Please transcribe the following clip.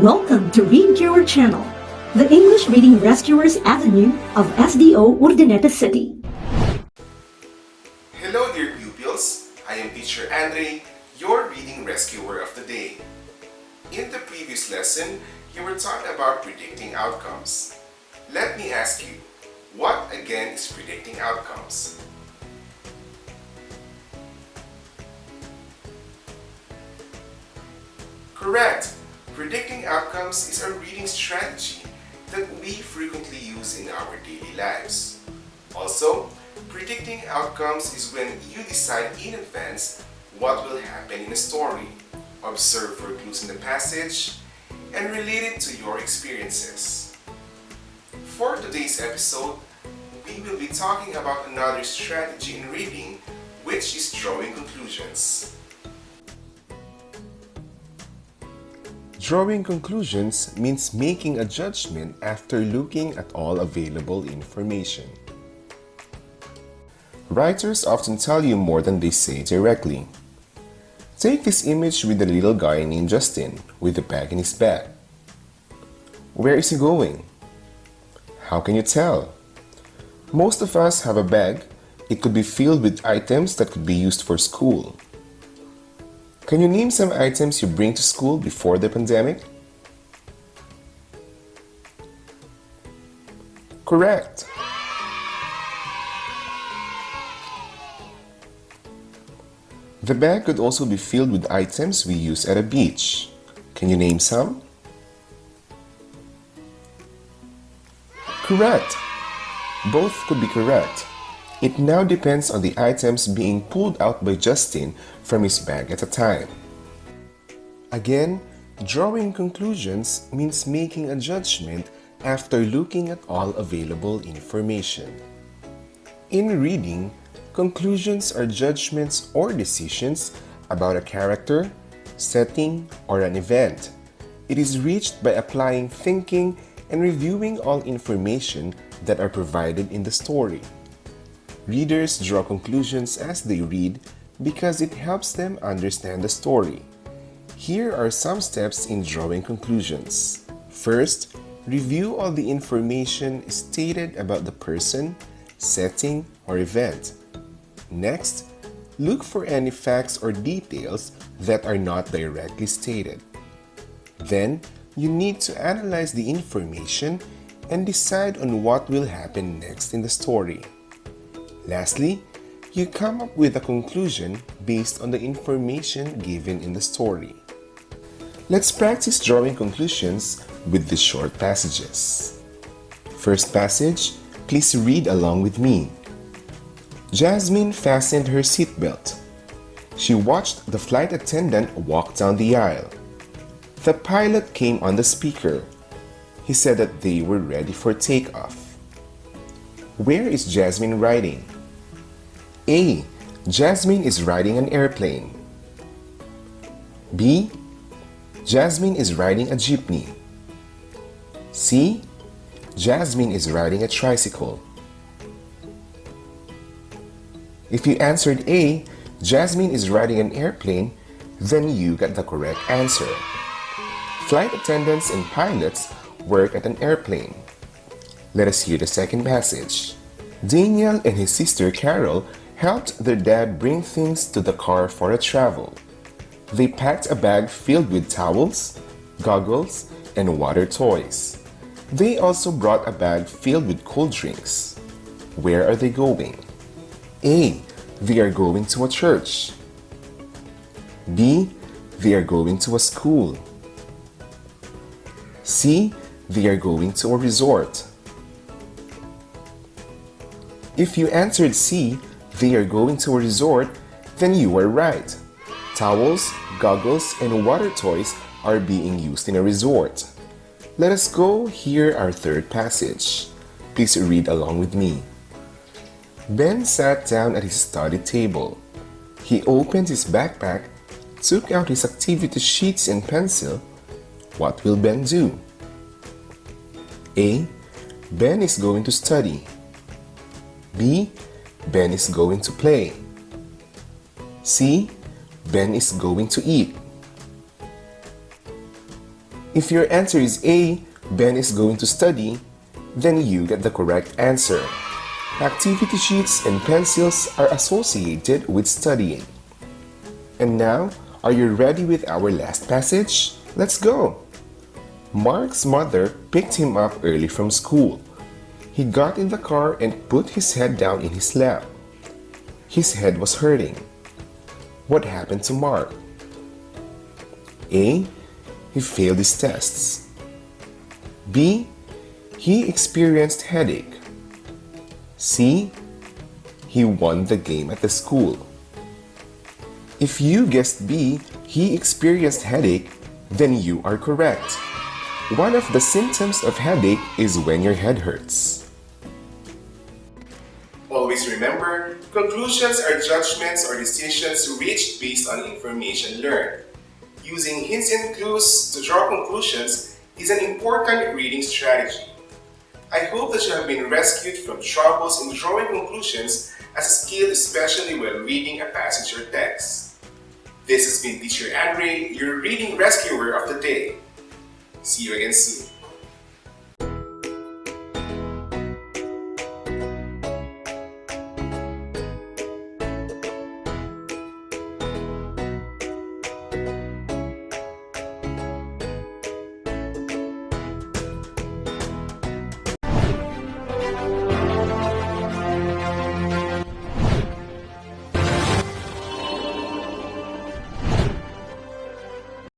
Welcome to Read Your Channel, the English Reading Rescuers Avenue of SDO Urdaneta City. Hello dear pupils, I am Teacher Andre, your Reading Rescuer of the day. In the previous lesson, you were taught about predicting outcomes. Let me ask you, what again is predicting outcomes? Correct! Predicting outcomes is a reading strategy that we frequently use in our daily lives. Also, predicting outcomes is when you decide in advance what will happen in a story, observe for clues in the passage, and relate it to your experiences. For today's episode, we will be talking about another strategy in reading, which is drawing conclusions. Drawing conclusions means making a judgment after looking at all available information. Writers often tell you more than they say directly. Take this image with the little guy named Justin with a bag in his back. Where is he going? How can you tell? Most of us have a bag. It could be filled with items that could be used for school. Can you name some items you bring to school before the pandemic? Correct! The bag could also be filled with items we use at a beach. Can you name some? Correct! Both could be correct. It now depends on the items being pulled out by Justin from his bag at a time. Again, drawing conclusions means making a judgment after looking at all available information. In reading, conclusions are judgments or decisions about a character, setting, or an event. It is reached by applying thinking and reviewing all information that are provided in the story. Readers draw conclusions as they read because it helps them understand the story. Here are some steps in drawing conclusions. First, review all the information stated about the person, setting, or event. Next, look for any facts or details that are not directly stated. Then, you need to analyze the information and decide on what will happen next in the story. Lastly, you come up with a conclusion based on the information given in the story. Let's practice drawing conclusions with these short passages. First passage, please read along with me. Jasmine fastened her seatbelt. She watched the flight attendant walk down the aisle. The pilot came on the speaker. He said that they were ready for takeoff. Where is Jasmine riding? A. Jasmine is riding an airplane. B. Jasmine is riding a jeepney. C. Jasmine is riding a tricycle. If you answered A, Jasmine is riding an airplane, then you got the correct answer. Flight attendants and pilots work at an airplane. Let us hear the second passage. Daniel and his sister Carol helped their dad bring things to the car for a travel. They packed a bag filled with towels, goggles, and water toys. They also brought a bag filled with cold drinks. Where are they going? A. They are going to a church. B. They are going to a school. C. They are going to a resort. If you answered C, they are going to a resort, then you are right. Towels, goggles, and water toys are being used in a resort. Let us go hear our third passage. Please read along with me. Ben sat down at his study table. He opened his backpack, took out his activity sheets and pencil. What will Ben do? A. Ben is going to study. B. Ben is going to play. C. Ben is going to eat. If your answer is A, Ben is going to study, then you get the correct answer. Activity sheets and pencils are associated with studying. And now, are you ready with our last passage? Let's go! Mark's mother picked him up early from school. He got in the car and put his head down in his lap. His head was hurting. What happened to Mark? A. He failed his tests. B. He experienced headache. C. He won the game at the school. If you guessed B, he experienced headache, then you are correct. One of the symptoms of headache is when your head hurts. Always remember, conclusions are judgments or decisions reached based on information learned. Using hints and clues to draw conclusions is an important reading strategy. I hope that you have been rescued from troubles in drawing conclusions as a skill, especially while reading a passage or text. This has been Teacher Andre, your reading rescuer of the day. See you again soon.